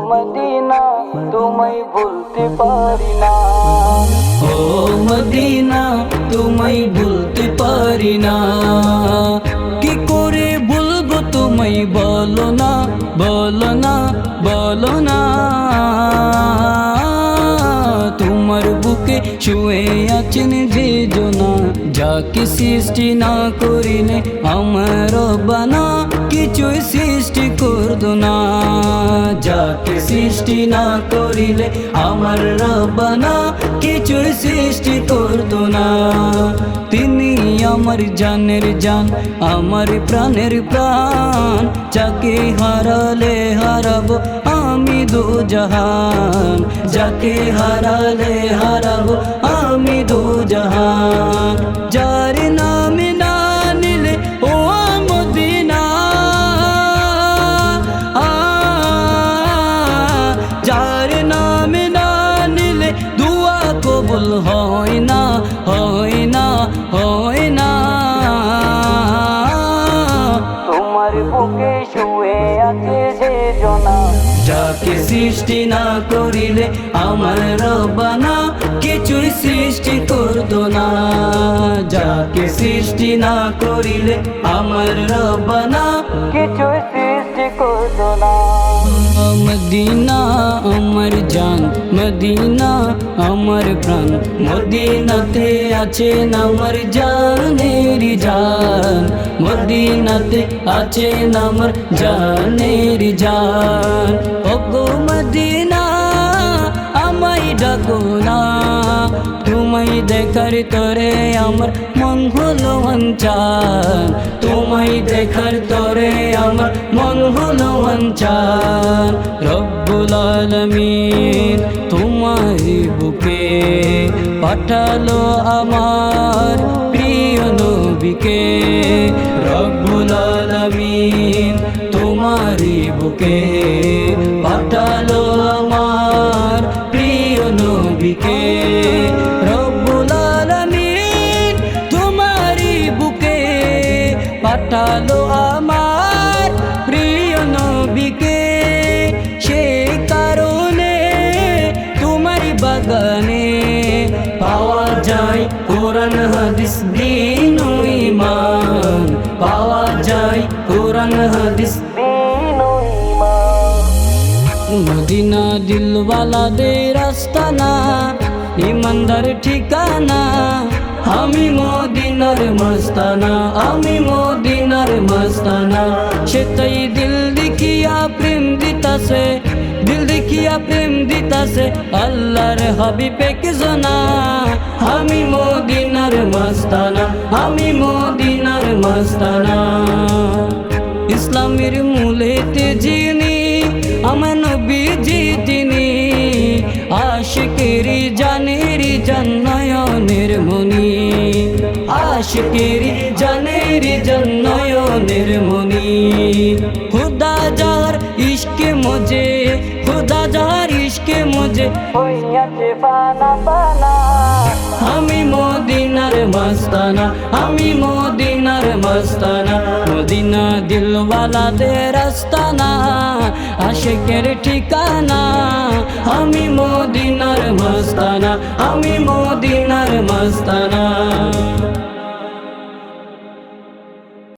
Medina তোমায় ভুলতে পারি না, ও মদিনা তোমায় ভুলতে পারি না। কি করে ভুলবো তোমায় বলো না, বলো না, বলো না। তোমার বুকে শুয়ে আছেন যে জনা, যাকে সৃষ্টি না করিলে আমার বানা কিছুই সৃষ্টি করতো না। যাকে সৃষ্টি না করিলে আমার রব্বানা কিছুই সৃষ্টি করতো না। তিনি আমার জানের জান, আমার প্রাণের প্রাণ, যাকে হারালে হারাবো আমি দু জাহান, যাকে হারালে হারাবো আমি দু জাহান। যার নামে না নিলে ও মদিনা, যার নামে না নিলে দুয়া কবুল হয় না, হয় না, হয় না। তোমার বুকে শুয়ে আছে যে জনা, যাকে সৃষ্টি না করিলে আমার রব্বানা কিছুই সৃষ্টি করতো না। যাকে সৃষ্টি না করিলে আমার রব্বানা কিছুই সৃষ্টি করতো না। মদিনা আমার জান, মদিনা আমার প্রাণ, মদিনাতে আছেন আমার জানের জান, মদিনাতে আছেন আমার জানের জান। ওগো মদিনা আমায় ডাকো না, তোমায় দেখার তরে আমার মন হলো অঞ্চান, তোমায় দেখার তরে আমার মন হলো অঞ্চান। রব্বুল আলামিন তোমার বুকে পাঠালো আমার প্রিয় নবীকে, রব্বুল আলামিন তোমার বুকে পাঠালো আমার প্রিয় নবীকে, রব্বুল আলামিন তোমার বুকে পাঠালো আমার প্রিয় নবীকে। সে কারণে তোমার বাগানে পাওয়া যায় কোরআন হাদিস দ্বীন ও ঈমান, পাওয়া যায় কোরআন হাদিস দ্বীন ও ঈমান। মদিনা দিলওয়ালাদের আস্তানা, ইমানদার ঠিকানা। আমি মদিনার মস্তানা, আমি মদিনার মস্তানা। সে তাই দিল দেখিয়া প্রেম দিতাছে, দিল দেখিয়া প্রেম দিতাছে আল্লাহর হাবিবে কে জানা। আমি মদিনার মস্তানা, আমি মদিনার মস্তানা। ইসলামের মূলেতে যিনি আমার নবীজি তিনি, আশিকেরি জানেরি জান্নয়নের মনি, আশিকেরি জানেরি জান্নয়নের মনি। খুদা যার ইশকে মুঝে, খুদা যার ইশকে মুঝে হইয়াছে ফানা ফানা। আমি মদিনার মস্তানা, আমি মদিনার মস্তানা। মদিনা দিলওয়ালাদের আস্তানা, আশিকের ঠিকানা। আমি মদিনার মস্তানা, আমি মদিনার মস্তানা।